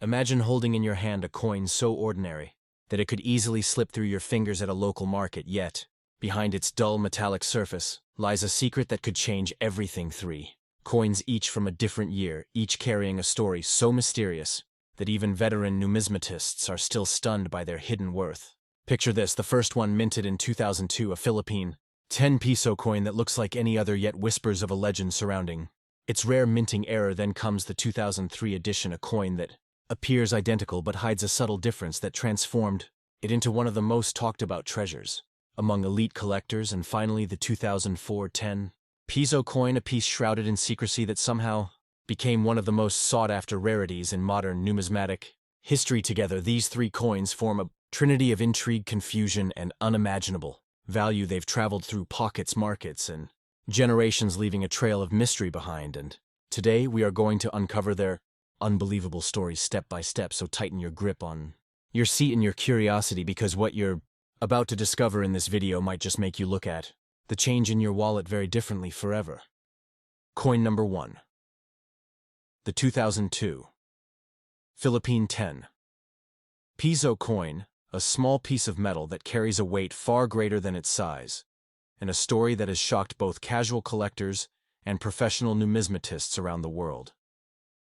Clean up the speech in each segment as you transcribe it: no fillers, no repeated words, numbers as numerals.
Imagine holding in your hand a coin so ordinary that it could easily slip through your fingers at a local market, yet, behind its dull metallic surface, lies a secret that could change everything. Three coins each from a different year, each carrying a story so mysterious that even veteran numismatists are still stunned by their hidden worth. Picture this, the first one minted in 2002, a Philippine 10 peso coin that looks like any other yet whispers of a legend surrounding its rare minting error. Then comes the 2003 edition, a coin that appears identical but hides a subtle difference that transformed it into one of the most talked about treasures among elite collectors. And finally, the 2004 10 Piso coin, a piece shrouded in secrecy that somehow became one of the most sought-after rarities in modern numismatic history. Together, these three coins form a trinity of intrigue, confusion, and unimaginable value. They've traveled through pockets, markets, and generations, leaving a trail of mystery behind. And today, we are going to uncover their unbelievable stories step by step, so tighten your grip on your seat and your curiosity, because what you're about to discover in this video might just make you look at the change in your wallet very differently forever. Coin number 1. The 2002 Philippine 10 Piso coin, a small piece of metal that carries a weight far greater than its size, and a story that has shocked both casual collectors and professional numismatists around the world.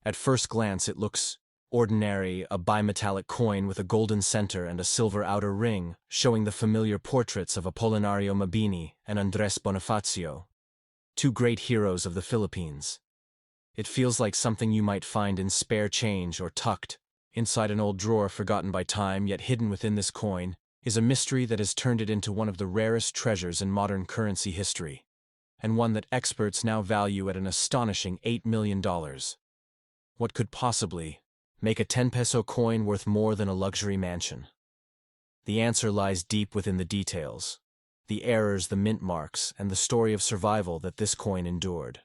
At first glance, it looks ordinary, a bimetallic coin with a golden center and a silver outer ring, showing the familiar portraits of Apolinario Mabini and Bonifacio, two great heroes of the Philippines. It feels like something you might find in spare change or tucked inside an old drawer forgotten by time, yet hidden within this coin is a mystery that has turned it into one of the rarest treasures in modern currency history, and one that experts now value at an astonishing $8 million. What could possibly make a 10 peso coin worth more than a luxury mansion? The answer lies deep within the details, the errors, the mint marks, and the story of survival that this coin endured.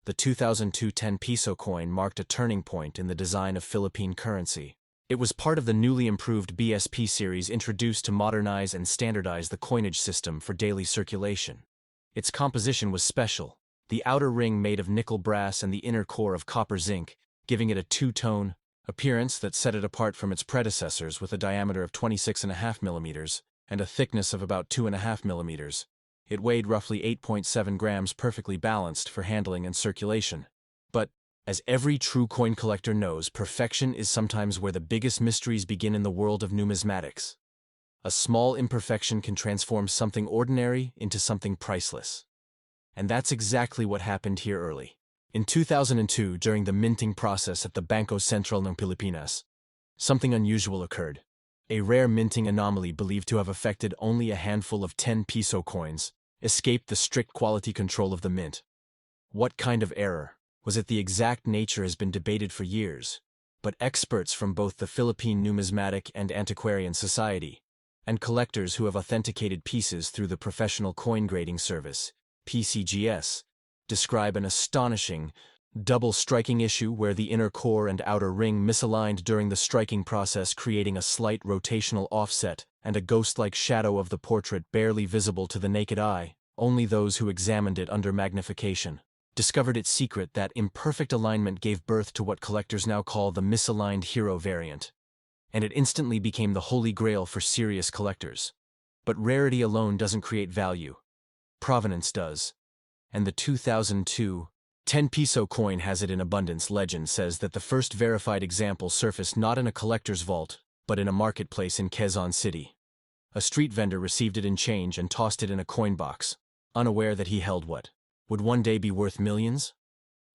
The 2002 10 peso coin marked a turning point in the design of Philippine currency. It was part of the newly improved BSP series introduced to modernize and standardize the coinage system for daily circulation. Its composition was special, the outer ring made of nickel brass and the inner core of copper zinc, giving it a two-tone appearance that set it apart from its predecessors. With a diameter of 26.5 millimeters and a thickness of about 2.5 millimeters. It weighed roughly 8.7 grams, perfectly balanced for handling and circulation. But, as every true coin collector knows, perfection is sometimes where the biggest mysteries begin in the world of numismatics. A small imperfection can transform something ordinary into something priceless. And that's exactly what happened here early. In 2002, during the minting process at the Banco Central ng Pilipinas, something unusual occurred. A rare minting anomaly believed to have affected only a handful of 10 peso coins escaped the strict quality control of the mint. What kind of error? Was it the exact nature has been debated for years, but experts from both the Philippine Numismatic and Antiquarian Society and collectors who have authenticated pieces through the Professional Coin Grading Service, PCGS, describe an astonishing double striking issue where the inner core and outer ring misaligned during the striking process, creating a slight rotational offset and a ghost-like shadow of the portrait barely visible to the naked eye. Only those who examined it under magnification discovered its secret. That imperfect alignment gave birth to what collectors now call the misaligned hero variant, and it instantly became the holy grail for serious collectors. But rarity alone doesn't create value. Provenance does. And the 2002 10 peso coin has it in abundance. Legend says that the first verified example surfaced not in a collector's vault, but in a marketplace in Quezon City. A street vendor received it in change and tossed it in a coin box, unaware that he held what would one day be worth millions.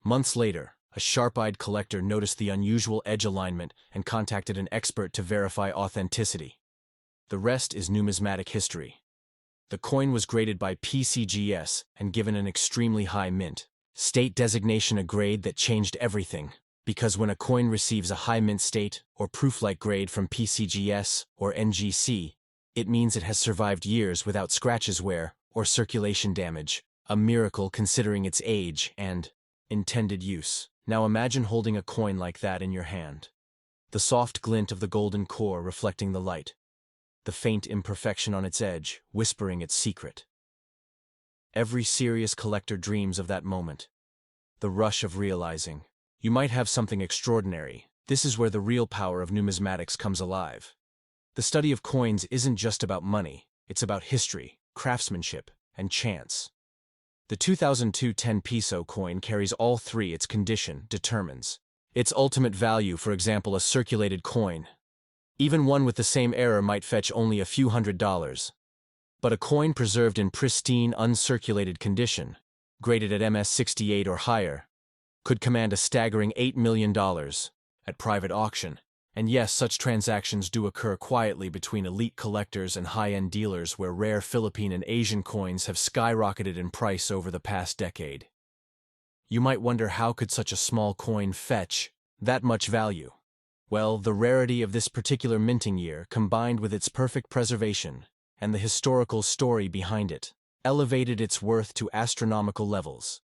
Months later, a sharp-eyed collector noticed the unusual edge alignment and contacted an expert to verify authenticity. The rest is numismatic history. The coin was graded by PCGS and given an extremely high mint state designation, a grade that changed everything, because when a coin receives a high mint state or proof-like grade from PCGS or NGC, it means it has survived years without scratches, wear, or circulation damage, a miracle considering its age and intended use. Now imagine holding a coin like that in your hand. The soft glint of the golden core reflecting the light, the faint imperfection on its edge whispering its secret. Every serious collector dreams of that moment, the rush of realizing you might have something extraordinary, This is where the real power of numismatics comes alive. The study of coins isn't just about money, it's about history, craftsmanship, and chance. The 2002 10 peso coin carries all three. Its condition determines its ultimate value. For example, a circulated coin, even one with the same error, might fetch only a few $100s. But a coin preserved in pristine, uncirculated condition, graded at MS-68 or higher, could command a staggering $8 million at private auction. And yes, such transactions do occur quietly between elite collectors and high-end dealers, where rare Philippine and Asian coins have skyrocketed in price over the past decade. You might wonder, how could such a small coin fetch that much value? Well, the rarity of this particular minting year, combined with its perfect preservation and the historical story behind it, elevated its worth to astronomical levels.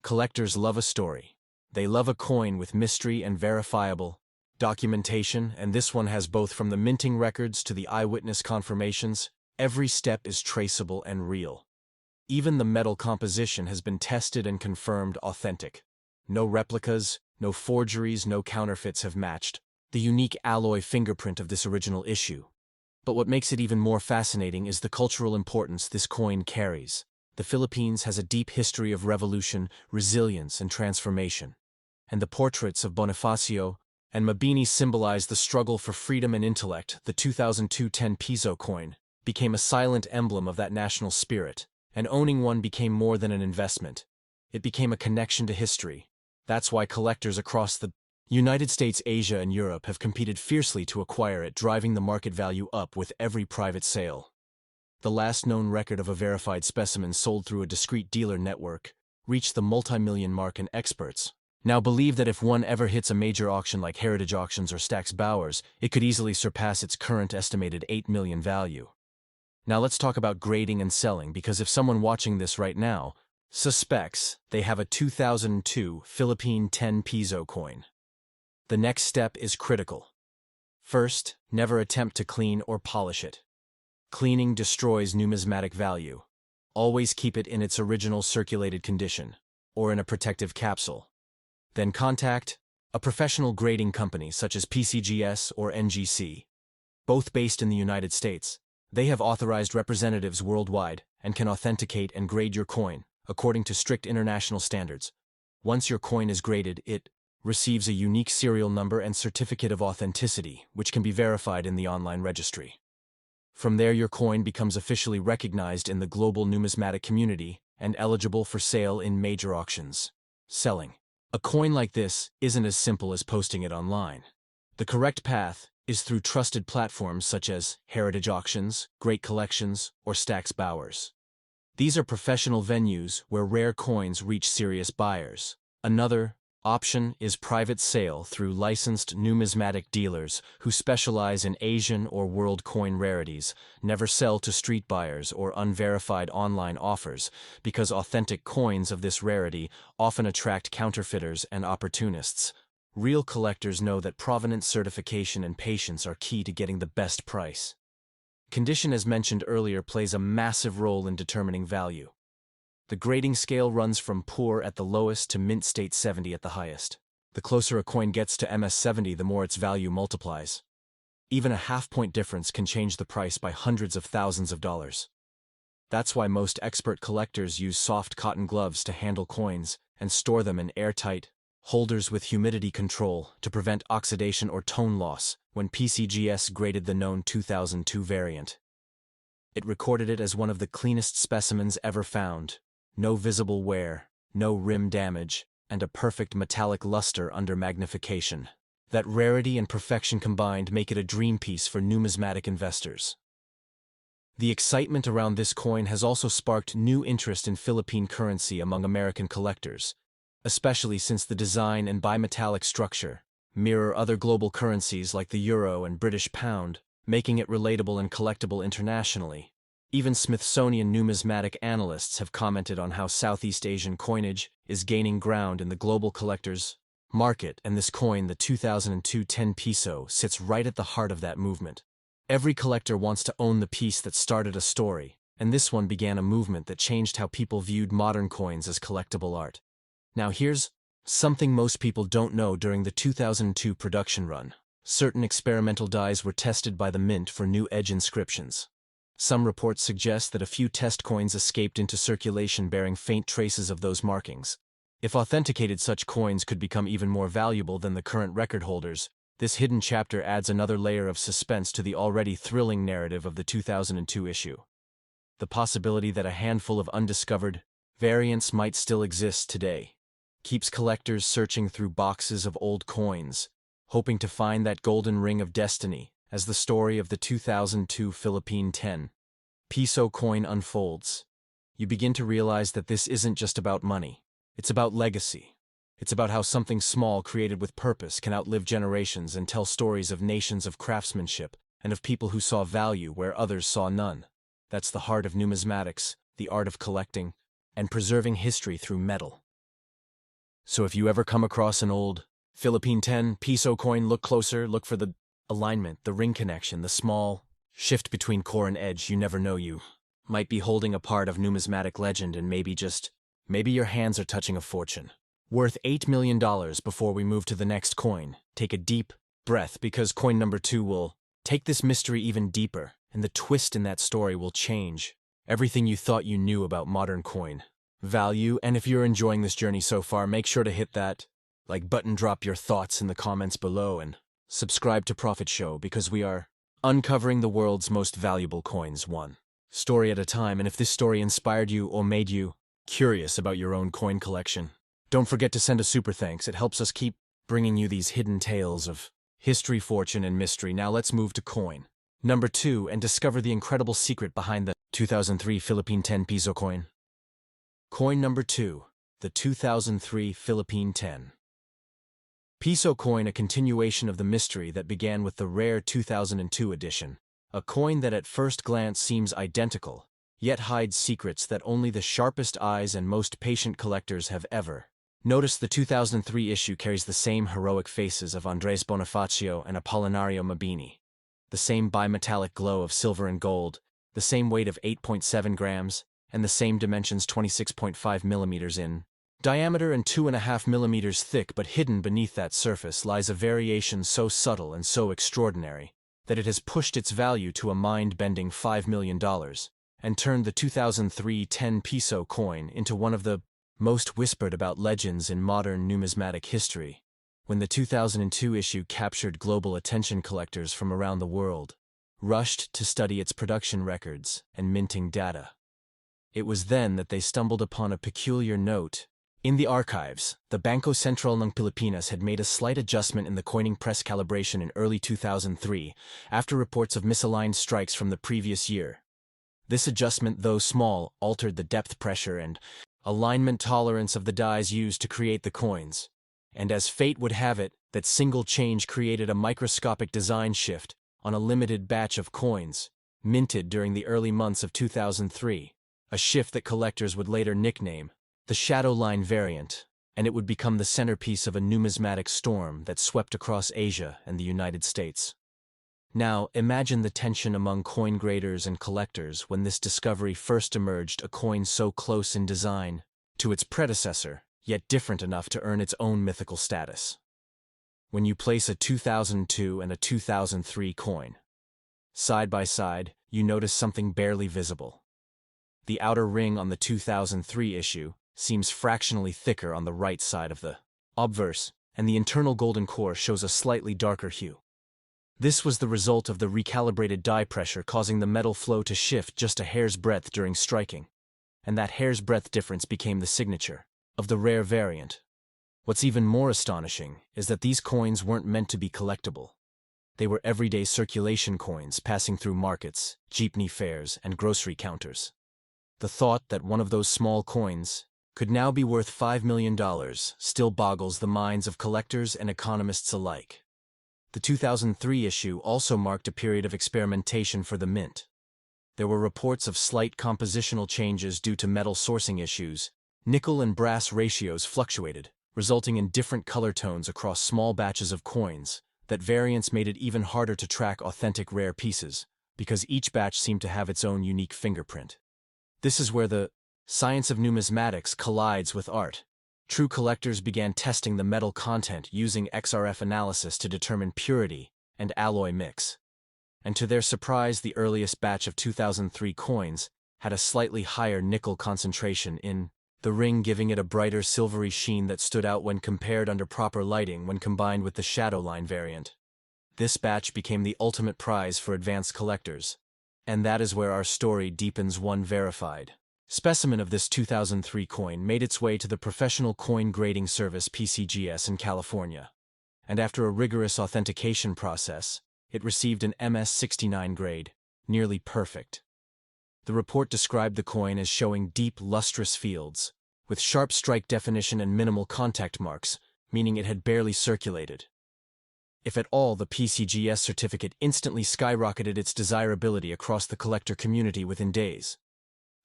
Collectors love a story. They love a coin with mystery and verifiable documentation, and this one has both. From the minting records to the eyewitness confirmations, every step is traceable and real. Even the metal composition has been tested and confirmed authentic. No replicas, no forgeries, no counterfeits have matched the unique alloy fingerprint of this original issue. But what makes it even more fascinating is the cultural importance this coin carries. The Philippines has a deep history of revolution, resilience, and transformation. And the portraits of Bonifacio and Mabini symbolize the struggle for freedom and intellect. The 2002 10 peso coin became a silent emblem of that national spirit, and owning one became more than an investment. It became a connection to history. That's why collectors across the United States, Asia, and Europe have competed fiercely to acquire it, driving the market value up with every private sale. The last known record of a verified specimen sold through a discreet dealer network reached the multi-million mark, and experts now believe that if one ever hits a major auction like Heritage Auctions or Stack's Bowers, it could easily surpass its current estimated $8 million value. Now let's talk about grading and selling, because if someone watching this right now suspects they have a 2002 Philippine 10 peso coin, the next step is critical. First, never attempt to clean or polish it. Cleaning destroys numismatic value. Always keep it in its original circulated condition, or in a protective capsule. Then contact a professional grading company such as PCGS or NGC. Both based in the United States, they have authorized representatives worldwide and can authenticate and grade your coin according to strict international standards. Once your coin is graded, it receives a unique serial number and certificate of authenticity, which can be verified in the online registry. From there, your coin becomes officially recognized in the global numismatic community and eligible for sale in major auctions. Selling a coin like this isn't as simple as posting it online. The correct path is through trusted platforms such as Heritage Auctions, Great Collections, or Stack's Bowers. These are professional venues where rare coins reach serious buyers. Another option is private sale through licensed numismatic dealers who specialize in Asian or world coin rarities. Never sell to street buyers or unverified online offers, because authentic coins of this rarity often attract counterfeiters and opportunists. Real collectors know that provenance certification and patience are key to getting the best price. Condition, as mentioned earlier, plays a massive role in determining value. The grading scale runs from poor at the lowest to mint state 70 at the highest. The closer a coin gets to MS-70, the more its value multiplies. Even a half-point difference can change the price by hundreds of thousands of dollars. That's why most expert collectors use soft cotton gloves to handle coins and store them in airtight holders with humidity control to prevent oxidation or tone loss. When PCGS graded the known 2002 variant, it recorded it as one of the cleanest specimens ever found. No visible wear, no rim damage, and a perfect metallic luster under magnification. That rarity and perfection combined make it a dream piece for numismatic investors. The excitement around this coin has also sparked new interest in Philippine currency among American collectors, especially since the design and bimetallic structure mirror other global currencies like the euro and British pound, making it relatable and collectible internationally. Even Smithsonian numismatic analysts have commented on how Southeast Asian coinage is gaining ground in the global collectors market, and this coin, the 2002 10 peso, sits right at the heart of that movement. Every collector wants to own the piece that started a story, and this one began a movement that changed how people viewed modern coins as collectible art. Now here's Something most people don't know: during the 2002 production run, certain experimental dies were tested by the Mint for new edge inscriptions. Some reports suggest that a few test coins escaped into circulation bearing faint traces of those markings. If authenticated, such coins could become even more valuable than the current record holders. This hidden chapter adds another layer of suspense to the already thrilling narrative of the 2002 issue. The possibility that a handful of undiscovered variants might still exist today keeps collectors searching through boxes of old coins, hoping to find that golden ring of destiny. As the story of the 2002 Philippine 10 Piso coin unfolds, you begin to realize that this isn't just about money. It's about legacy. It's about how something small created with purpose can outlive generations and tell stories of nations, of craftsmanship, and of people who saw value where others saw none. That's the heart of numismatics, the art of collecting and preserving history through metal. So if you ever come across an old Philippine 10 Piso coin, look closer, look for the alignment, the ring connection, the small shift between core and edge. You never know, you might be holding a part of numismatic legend, and maybe your hands are touching a fortune worth $8 million. Before we move to the next coin, take a deep breath, because coin number 2 will take this mystery even deeper, and the twist in that story will change everything you thought you knew about modern coin value. And if you're enjoying this journey so far, make sure to hit that like button, drop your thoughts in the comments below, and subscribe to Profit Show, because we are uncovering the world's most valuable coins, one story at a time. And if this story inspired you or made you curious about your own coin collection, don't forget to send a super thanks. It helps us keep bringing you these hidden tales of history, fortune, and mystery. Now let's move to coin number 2 and discover the incredible secret behind the 2003 Philippine 10 Piso coin. Coin number 2, the 2003 Philippine 10 Piso coin, a continuation of the mystery that began with the rare 2002 edition. A coin that at first glance seems identical, yet hides secrets that only the sharpest eyes and most patient collectors have ever noticed. The 2003 issue carries the same heroic faces of Andres Bonifacio and Apolinario Mabini, the same bimetallic glow of silver and gold, the same weight of 8.7 grams, and the same dimensions: 26.5 millimeters in diameter and 2.5 millimeters thick. But hidden beneath that surface lies a variation so subtle and so extraordinary that it has pushed its value to a mind-bending $5 million, and turned the 2003 10 Piso coin into one of the most whispered about legends in modern numismatic history. When the 2002 issue captured global attention, collectors from around the world rushed to study its production records and minting data. It was then that they stumbled upon a peculiar note in the archives. The Bangko Sentral ng Pilipinas had made a slight adjustment in the coining press calibration in early 2003, after reports of misaligned strikes from the previous year. This adjustment, though small, altered the depth, pressure, and alignment tolerance of the dies used to create the coins. And as fate would have it, that single change created a microscopic design shift on a limited batch of coins, minted during the early months of 2003, a shift that collectors would later nickname the Shadow Line variant, and it would become the centerpiece of a numismatic storm that swept across Asia and the United States. Now, imagine the tension among coin graders and collectors when this discovery first emerged: a coin so close in design to its predecessor, yet different enough to earn its own mythical status. When you place a 2002 and a 2003 coin side by side, you notice something barely visible. The outer ring on the 2003 issue seems fractionally thicker on the right side of the obverse, and the internal golden core shows a slightly darker hue. This was the result of the recalibrated die pressure causing the metal flow to shift just a hair's breadth during striking, and that hair's breadth difference became the signature of the rare variant. What's even more astonishing is that these coins weren't meant to be collectible. They were everyday circulation coins passing through markets, jeepney fares, and grocery counters. The thought that one of those small coins could now be worth $5 million still boggles the minds of collectors and economists alike. The 2003 issue also marked a period of experimentation for the Mint. There were reports of slight compositional changes due to metal sourcing issues. Nickel and brass ratios fluctuated, resulting in different color tones across small batches of coins. That variance made it even harder to track authentic rare pieces, because each batch seemed to have its own unique fingerprint. This is where the science of numismatics collides with art. True collectors began testing the metal content using XRF analysis to determine purity and alloy mix. And to their surprise, the earliest batch of 2003 coins had a slightly higher nickel concentration in the ring, giving it a brighter silvery sheen that stood out when compared under proper lighting when combined with the shadow line variant. This batch became the ultimate prize for advanced collectors. And that is where our story deepens. One verified specimen of this 2003 coin made its way to the professional coin grading service PCGS in California. And after a rigorous authentication process, it received an MS69 grade, nearly perfect. The report described the coin as showing deep, lustrous fields, with sharp strike definition and minimal contact marks, meaning it had barely circulated. If at all, the PCGS certificate instantly skyrocketed its desirability across the collector community within days.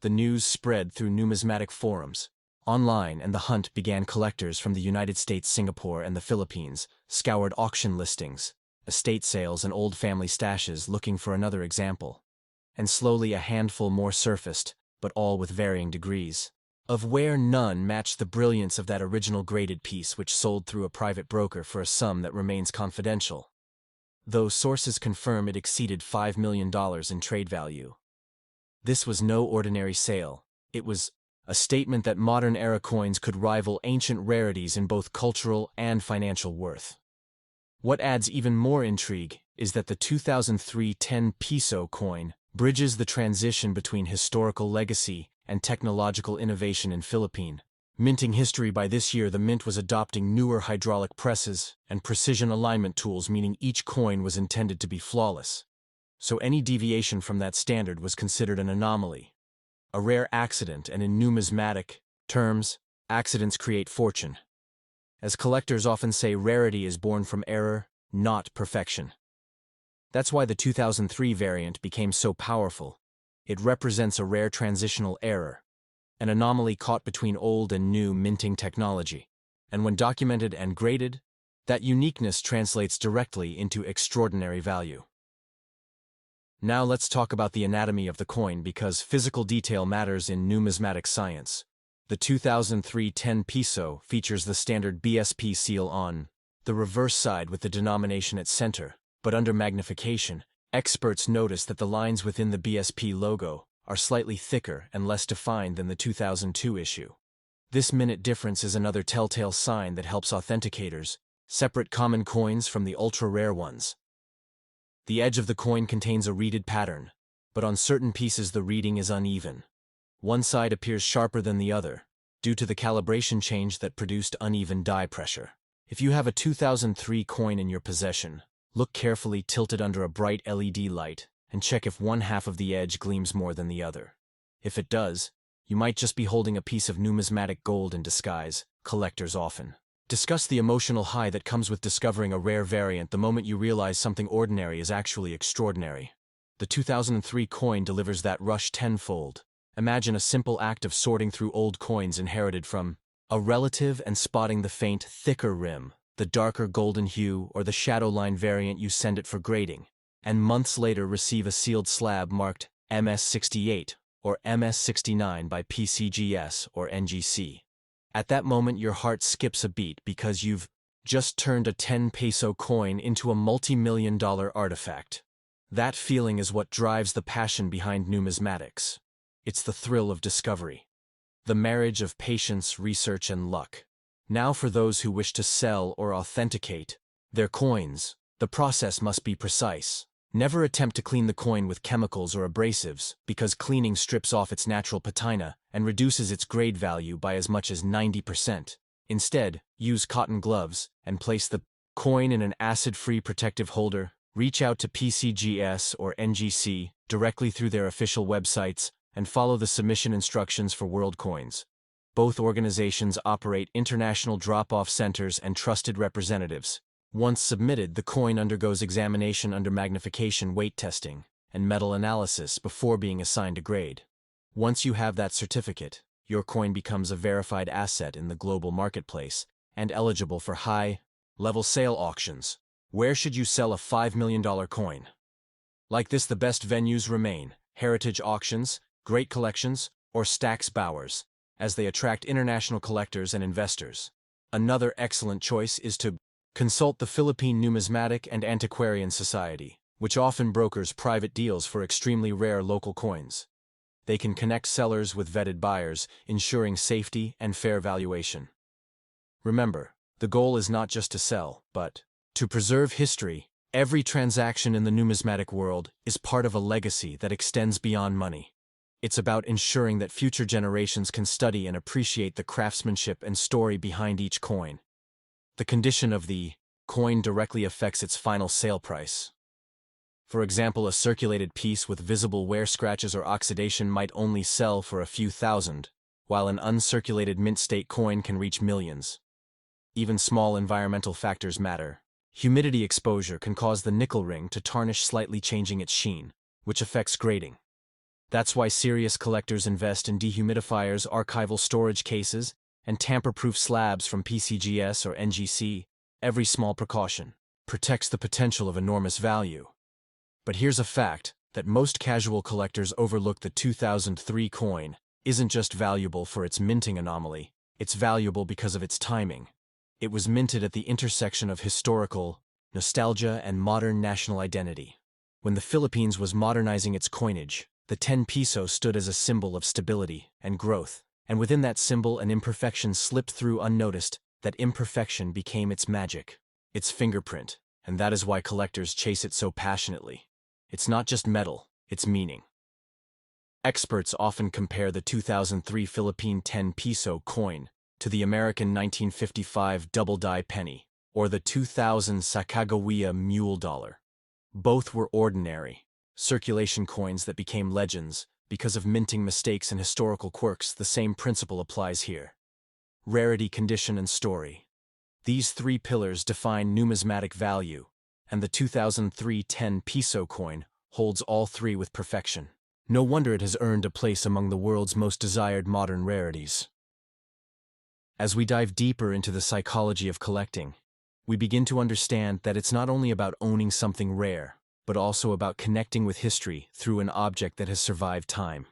The news spread through numismatic forums, online, and the hunt began. Collectors from the United States, Singapore, and the Philippines scoured auction listings, estate sales, and old family stashes looking for another example. And slowly a handful more surfaced, but all with varying degrees of wear. None matched the brilliance of that original graded piece, which sold through a private broker for a sum that remains confidential, though sources confirm it exceeded $5 million in trade value. This was no ordinary sale. It was a statement that modern-era coins could rival ancient rarities in both cultural and financial worth. What adds even more intrigue is that the 2003 10 Piso coin bridges the transition between historical legacy and technological innovation in Philippine minting history. By this year, the mint was adopting newer hydraulic presses and precision alignment tools, meaning each coin was intended to be flawless. So any deviation from that standard was considered an anomaly, a rare accident, and in numismatic terms, accidents create fortune. As collectors often say, rarity is born from error, not perfection. That's why the 2003 variant became so powerful. It represents a rare transitional error, an anomaly caught between old and new minting technology. And when documented and graded, that uniqueness translates directly into extraordinary value. Now let's talk about the anatomy of the coin, because physical detail matters in numismatic science. The 2003 10 Piso features the standard BSP seal on the reverse side with the denomination at center, but under magnification, experts notice that the lines within the BSP logo are slightly thicker and less defined than the 2002 issue. This minute difference is another telltale sign that helps authenticators separate common coins from the ultra-rare ones. The edge of the coin contains a reeded pattern, but on certain pieces the reading is uneven. One side appears sharper than the other, due to the calibration change that produced uneven die pressure. If you have a 2003 coin in your possession, look carefully, tilted under a bright LED light, and check if one half of the edge gleams more than the other. If it does, you might just be holding a piece of numismatic gold in disguise. Collectors often discuss the emotional high that comes with discovering a rare variant the moment you realize something ordinary is actually extraordinary. The 2003 coin delivers that rush tenfold. Imagine a simple act of sorting through old coins inherited from a relative and spotting the faint, thicker rim, the darker golden hue, or the shadow line variant. You send it for grading, and months later receive a sealed slab marked MS68 or MS69 by PCGS or NGC. At that moment, your heart skips a beat, because you've just turned a 10 peso coin into a multi-million-dollar artifact. That feeling is what drives the passion behind numismatics. It's the thrill of discovery, the marriage of patience, research, and luck. Now for those who wish to sell or authenticate their coins, the process must be precise. Never attempt to clean the coin with chemicals or abrasives, because cleaning strips off its natural patina and reduces its grade value by as much as 90%. Instead, use cotton gloves and place the coin in an acid-free protective holder. Reach out to PCGS or NGC directly through their official websites and follow the submission instructions for World Coins. Both organizations operate international drop-off centers and trusted representatives. Once submitted, the coin undergoes examination under magnification, weight testing, and metal analysis before being assigned a grade. Once you have that certificate, your coin becomes a verified asset in the global marketplace and eligible for high-level sale auctions. Where should you sell a $5 million coin? Like this, the best venues remain heritage auctions, great collections, or Stax Bowers. as they attract international collectors and investors. Another excellent choice is to consult the Philippine Numismatic and Antiquarian Society, which often brokers private deals for extremely rare local coins. They can connect sellers with vetted buyers, ensuring safety and fair valuation. Remember, the goal is not just to sell, but to preserve history. Every transaction in the numismatic world is part of a legacy that extends beyond money. It's about ensuring that future generations can study and appreciate the craftsmanship and story behind each coin. The condition of the coin directly affects its final sale price. For example, a circulated piece with visible wear scratches or oxidation might only sell for a few thousand, while an uncirculated mint-state coin can reach millions. Even small environmental factors matter. Humidity exposure can cause the nickel ring to tarnish, slightly changing its sheen, which affects grading. That's why serious collectors invest in dehumidifiers, archival storage cases, and tamper-proof slabs from PCGS or NGC. Every small precaution protects the potential of enormous value. But here's a fact that most casual collectors overlook: the 2003 coin isn't just valuable for its minting anomaly, it's valuable because of its timing. It was minted at the intersection of historical nostalgia and modern national identity. When the Philippines was modernizing its coinage, the 10 peso stood as a symbol of stability and growth, and within that symbol an imperfection slipped through unnoticed. That imperfection became its magic, its fingerprint, and that is why collectors chase it so passionately. It's not just metal, it's meaning. Experts often compare the 2003 Philippine 10 peso coin to the American 1955 double-die penny, or the 2000 Sacagawea mule dollar. Both were ordinary circulation coins that became legends because of minting mistakes and historical quirks. The same principle applies here. Rarity, condition, and story. These three pillars define numismatic value, and the 2003 10 peso coin holds all three with perfection. No wonder it has earned a place among the world's most desired modern rarities. As we dive deeper into the psychology of collecting, we begin to understand that it's not only about owning something rare, but also about connecting with history through an object that has survived time.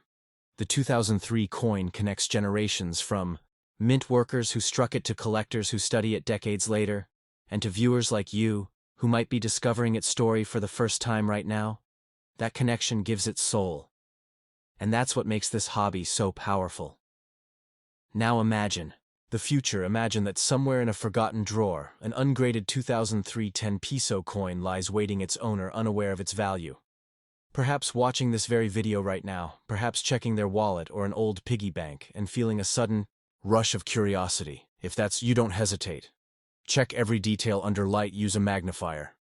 The 2003 coin connects generations, from mint workers who struck it to collectors who study it decades later, and to viewers like you who might be discovering its story for the first time right now. That connection gives it soul. And that's what makes this hobby so powerful. Now imagine the future. Imagine that somewhere in a forgotten drawer, an ungraded 2003 10 peso coin lies waiting its owner, unaware of its value. Perhaps watching this very video right now, perhaps checking their wallet or an old piggy bank and feeling a sudden rush of curiosity. If that's you, don't hesitate. Check every detail under light, use a magnifier.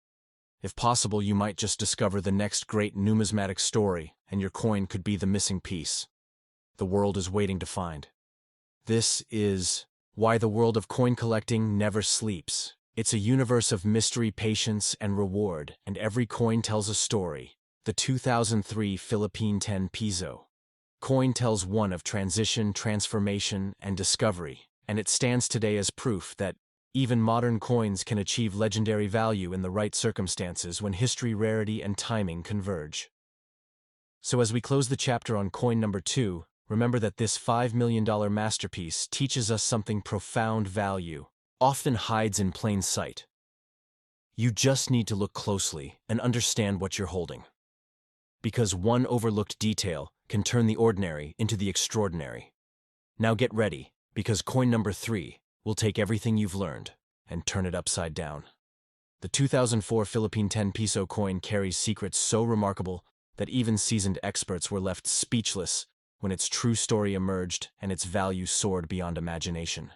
If possible, you might just discover the next great numismatic story, and your coin could be the missing piece the world is waiting to find. This is why the world of coin collecting never sleeps. It's a universe of mystery, patience, and reward, and every coin tells a story. The 2003 Philippine 10 peso coin tells one of transition, transformation, and discovery, and it stands today as proof that even modern coins can achieve legendary value in the right circumstances when history, rarity, and timing converge. So as we close the chapter on coin number 2, remember that this $5 million masterpiece teaches us something profound. Value often hides in plain sight. You just need to look closely and understand what you're holding. Because one overlooked detail can turn the ordinary into the extraordinary. Now get ready, because coin number 3 will take everything you've learned and turn it upside down. The 2004 Philippine 10 peso coin carries secrets so remarkable that even seasoned experts were left speechless when its true story emerged and its value soared beyond imagination.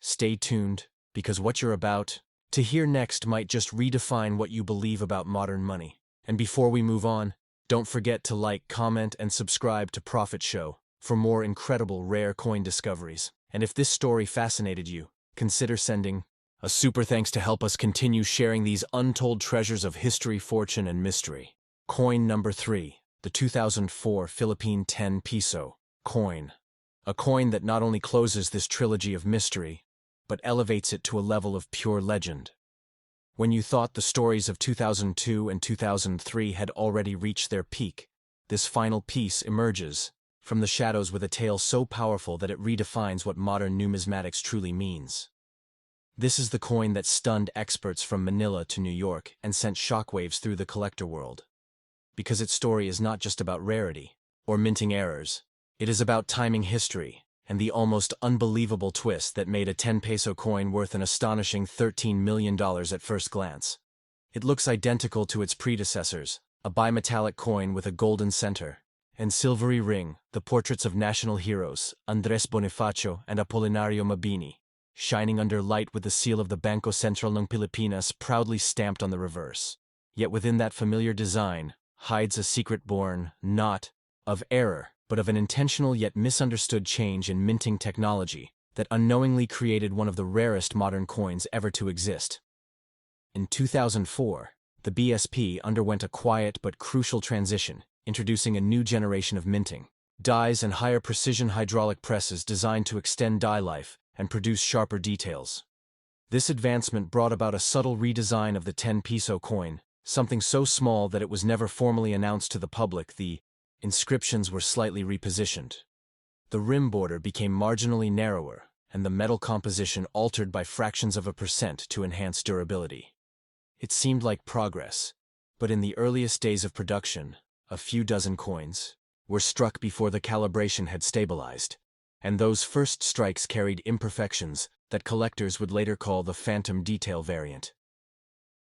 Stay tuned, because what you're about to hear next might just redefine what you believe about modern money. And before we move on, don't forget to like, comment, and subscribe to Profit Show for more incredible rare coin discoveries. And if this story fascinated you, consider sending a super thanks to help us continue sharing these untold treasures of history, fortune, and mystery. Coin number 3, the 2004 Philippine 10 peso coin. A coin that not only closes this trilogy of mystery, but elevates it to a level of pure legend. When you thought the stories of 2002 and 2003 had already reached their peak, this final piece emerges, from the shadows with a tale so powerful that it redefines what modern numismatics truly means. This is the coin that stunned experts from Manila to New York and sent shockwaves through the collector world. Because its story is not just about rarity or minting errors, it is about timing history and the almost unbelievable twist that made a 10 peso coin worth an astonishing $13 million at first glance. It looks identical to its predecessors, a bimetallic coin with a golden center and silvery ring, the portraits of national heroes, Andres Bonifacio and Apolinario Mabini, shining under light with the seal of the Bangko Sentral ng Pilipinas proudly stamped on the reverse. Yet within that familiar design hides a secret born, not of error, but of an intentional yet misunderstood change in minting technology that unknowingly created one of the rarest modern coins ever to exist. In 2004, the BSP underwent a quiet but crucial transition, introducing a new generation of minting, dies and higher precision hydraulic presses designed to extend die life and produce sharper details. This advancement brought about a subtle redesign of the 10 peso coin, something so small that it was never formally announced to the public. The inscriptions were slightly repositioned. The rim border became marginally narrower, and the metal composition altered by fractions of a percent to enhance durability. It seemed like progress, but in the earliest days of production, a few dozen coins were struck before the calibration had stabilized, and those first strikes carried imperfections that collectors would later call the phantom detail variant.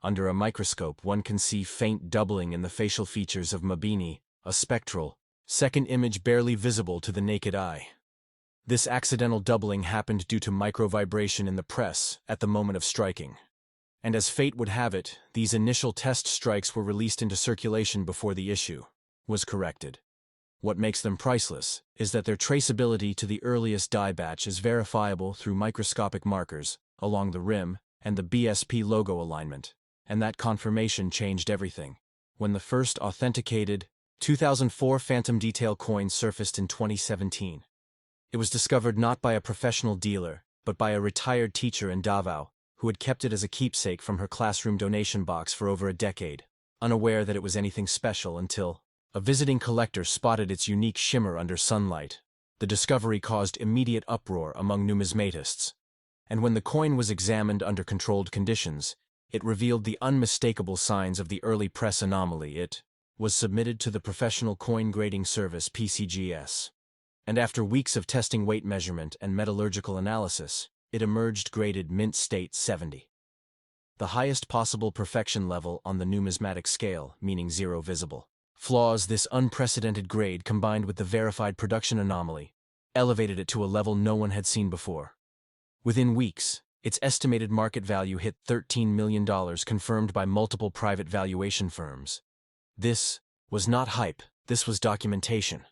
Under a microscope, one can see faint doubling in the facial features of Mabini, a spectral, second image barely visible to the naked eye. This accidental doubling happened due to microvibration in the press at the moment of striking. And as fate would have it, these initial test strikes were released into circulation before the issue was corrected. What makes them priceless is that their traceability to the earliest die batch is verifiable through microscopic markers along the rim and the BSP logo alignment, and that confirmation changed everything. When the first authenticated 2004 Phantom Detail coin surfaced in 2017, it was discovered not by a professional dealer, but by a retired teacher in Davao, who had kept it as a keepsake from her classroom donation box for over a decade, unaware that it was anything special until a visiting collector spotted its unique shimmer under sunlight. The discovery caused immediate uproar among numismatists, and when the coin was examined under controlled conditions, it revealed the unmistakable signs of the early press anomaly. It was submitted to the Professional Coin Grading Service (PCGS), and after weeks of testing weight measurement and metallurgical analysis, it emerged graded mint state 70. The highest possible perfection level on the numismatic scale, meaning zero visible flaws. This unprecedented grade, combined with the verified production anomaly, elevated it to a level no one had seen before. Within weeks, its estimated market value hit $13 million, confirmed by multiple private valuation firms. This was not hype, this was documentation.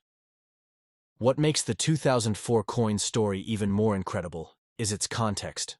What makes the 2004 coin story even more incredible is its context.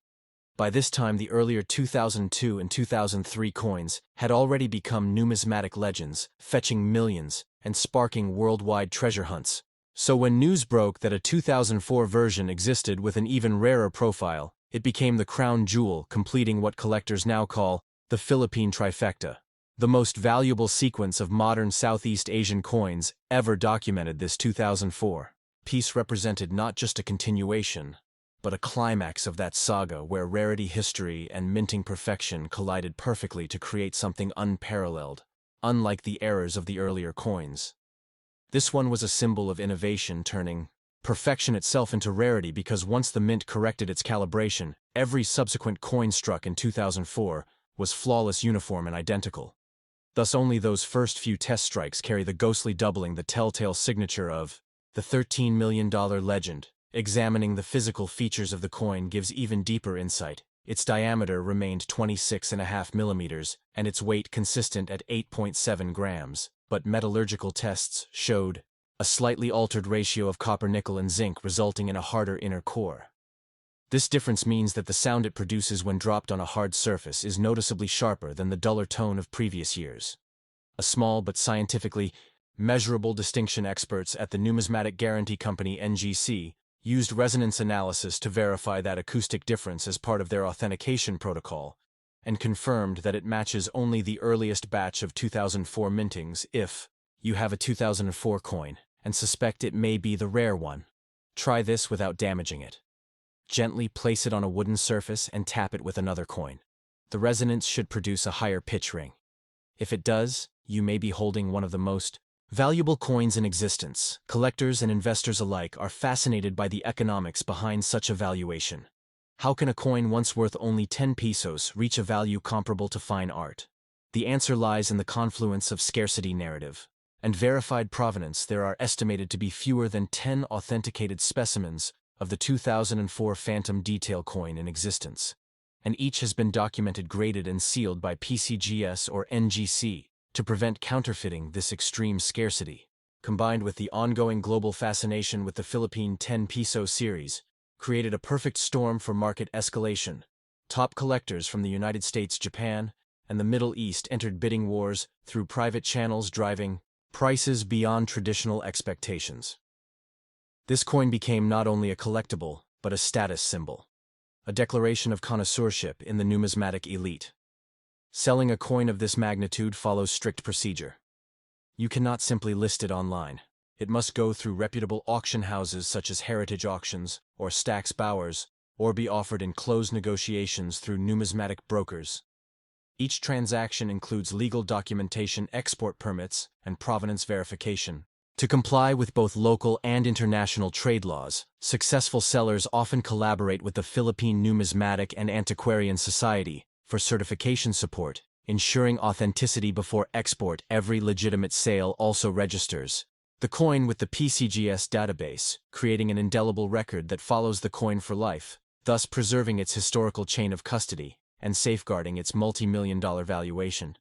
By this time, the earlier 2002 and 2003 coins had already become numismatic legends, fetching millions and sparking worldwide treasure hunts. So when news broke that a 2004 version existed with an even rarer profile, it became the crown jewel, completing what collectors now call the Philippine trifecta. The most valuable sequence of modern Southeast Asian coins ever documented. This 2004 piece represented not just a continuation, but a climax of that saga where rarity, history, and minting perfection collided perfectly to create something unparalleled, unlike the errors of the earlier coins. This one was a symbol of innovation, turning perfection itself into rarity, because once the mint corrected its calibration, every subsequent coin struck in 2004 was flawless, uniform, and identical. Thus only those first few test strikes carry the ghostly doubling, the telltale signature of the $13 million legend. Examining the physical features of the coin gives even deeper insight. Its diameter remained 26.5 millimeters, and its weight consistent at 8.7 grams, but metallurgical tests showed a slightly altered ratio of copper, nickel, and zinc, resulting in a harder inner core. This difference means that the sound it produces when dropped on a hard surface is noticeably sharper than the duller tone of previous years. A small but scientifically measurable distinction. Experts at the numismatic guarantee company NGC used resonance analysis to verify that acoustic difference as part of their authentication protocol, and confirmed that it matches only the earliest batch of 2004 mintings. If you have a 2004 coin and suspect it may be the rare one. Try this without damaging it. Gently place it on a wooden surface and tap it with another coin. The resonance should produce a higher pitch ring. If it does, you may be holding one of the most valuable coins in existence. Collectors and investors alike are fascinated by the economics behind such a valuation. How can a coin once worth only 10 pesos reach a value comparable to fine art? The answer lies in the confluence of scarcity narrative and verified provenance. There are estimated to be fewer than 10 authenticated specimens of the 2004 Phantom Detail coin in existence, and each has been documented, graded, and sealed by PCGS or NGC to prevent counterfeiting. This extreme scarcity, combined with the ongoing global fascination with the Philippine 10 peso series, created a perfect storm for market escalation. Top collectors from the United States, Japan, and the Middle East entered bidding wars through private channels, driving prices beyond traditional expectations. This coin became not only a collectible, but a status symbol, a declaration of connoisseurship in the numismatic elite. Selling a coin of this magnitude follows strict procedure. You cannot simply list it online. It must go through reputable auction houses such as Heritage Auctions or Stax Bowers, or be offered in closed negotiations through numismatic brokers. Each transaction includes legal documentation, export permits, and provenance verification. To comply with both local and international trade laws, successful sellers often collaborate with the Philippine Numismatic and Antiquarian Society for certification support, ensuring authenticity before export. Every legitimate sale also registers the coin with the PCGS database, creating an indelible record that follows the coin for life, thus preserving its historical chain of custody and safeguarding its multi-million-dollar valuation.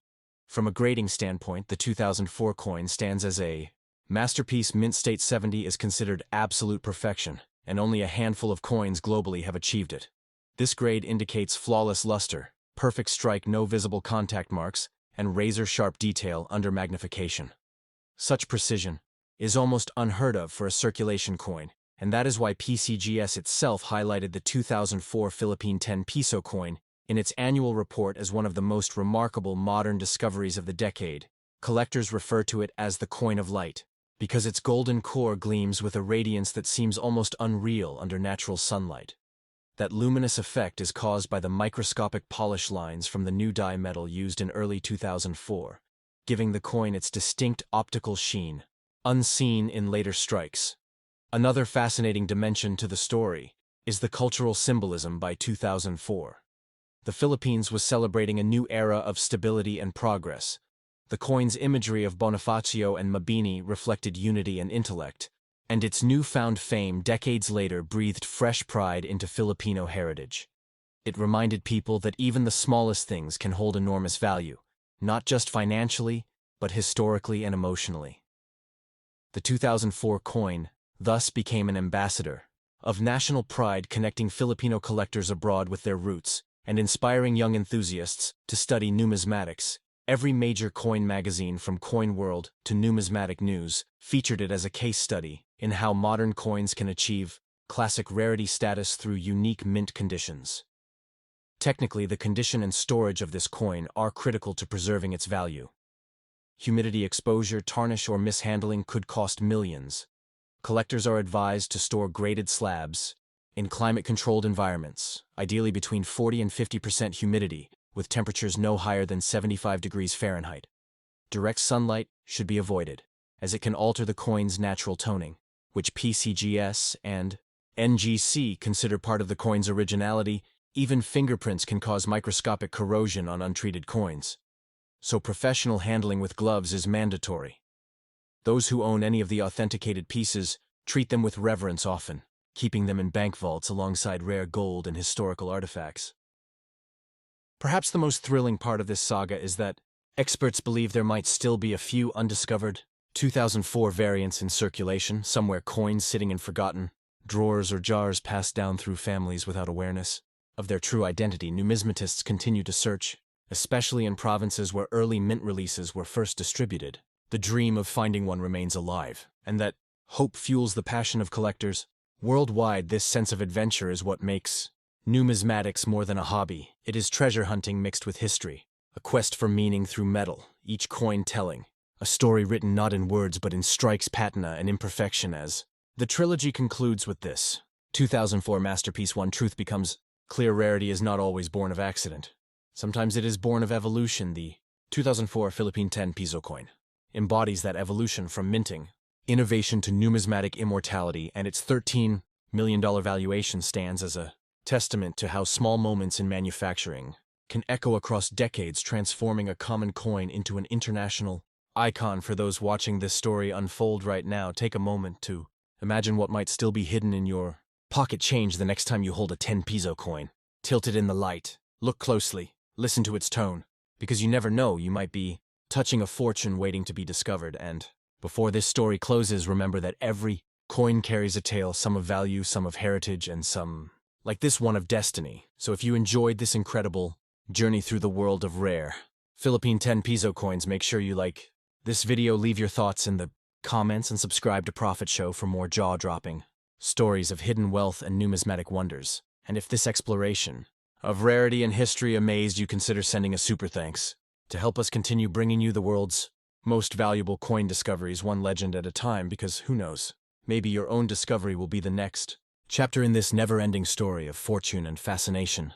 From a grading standpoint, the 2004 coin stands as a masterpiece. Mint State 70 is considered absolute perfection, and only a handful of coins globally have achieved it. This grade indicates flawless luster, perfect strike, no visible contact marks, and razor-sharp detail under magnification. Such precision is almost unheard of for a circulation coin, and that is why PCGS itself highlighted the 2004 Philippine 10 peso coin in its annual report as one of the most remarkable modern discoveries of the decade. Collectors refer to it as the coin of light, because its golden core gleams with a radiance that seems almost unreal under natural sunlight. That luminous effect is caused by the microscopic polish lines from the new dye metal used in early 2004, giving the coin its distinct optical sheen, unseen in later strikes. Another fascinating dimension to the story is the cultural symbolism. By 2004, the Philippines was celebrating a new era of stability and progress. The coin's imagery of Bonifacio and Mabini reflected unity and intellect, and its newfound fame decades later breathed fresh pride into Filipino heritage. It reminded people that even the smallest things can hold enormous value, not just financially, but historically and emotionally. The 2004 coin thus became an ambassador of national pride, connecting Filipino collectors abroad with their roots and inspiring young enthusiasts to study numismatics. Every major coin magazine, from Coin World to Numismatic News, featured it as a case study in how modern coins can achieve classic rarity status through unique mint conditions. Technically, the condition and storage of this coin are critical to preserving its value. Humidity exposure, tarnish, or mishandling could cost millions. Collectors are advised to store graded slabs in climate-controlled environments, ideally between 40 and 50% humidity, with temperatures no higher than 75 degrees Fahrenheit. Direct sunlight should be avoided, as it can alter the coin's natural toning, which PCGS and NGC consider part of the coin's originality. Even fingerprints can cause microscopic corrosion on untreated coins, so professional handling with gloves is mandatory. Those who own any of the authenticated pieces treat them with reverence, often keeping them in bank vaults alongside rare gold and historical artifacts. Perhaps the most thrilling part of this saga is that experts believe there might still be a few undiscovered 2004 variants in circulation, somewhere, coins sitting in forgotten drawers or jars passed down through families without awareness of their true identity. Numismatists continue to search, especially in provinces where early mint releases were first distributed. The dream of finding one remains alive, and that hope fuels the passion of collectors. Worldwide, this sense of adventure is what makes numismatics more than a hobby. It is treasure hunting mixed with history, a quest for meaning through metal, each coin telling a a story written not in words but in strikes, patina, and imperfection as. The trilogy concludes with this. 2004 masterpiece. One truth becomes clear: rarity is not always born of accident. Sometimes it is born of evolution. The 2004 Philippine 10 Piso coin embodies that evolution from minting innovation to numismatic immortality, and its $13 million valuation stands as a testament to how small moments in manufacturing can echo across decades, transforming a common coin into an international icon. For those watching this story unfold right now, take a moment to imagine what might still be hidden in your pocket change the next time you hold a 10 Piso coin. Tilt it in the light, look closely, listen to its tone, because you never know, you might be touching a fortune waiting to be discovered. And before this story closes, remember that every coin carries a tale, some of value, some of heritage, and some, like this one, of destiny. So if you enjoyed this incredible journey through the world of rare Philippine 10 Piso coins, make sure you like this video, leave your thoughts in the comments, and subscribe to Profit Show for more jaw-dropping stories of hidden wealth and numismatic wonders. And if this exploration of rarity and history amazed you, consider sending a super thanks to help us continue bringing you the world's most valuable coin discoveries, one legend at a time, because who knows, maybe your own discovery will be the next chapter in this never-ending story of fortune and fascination.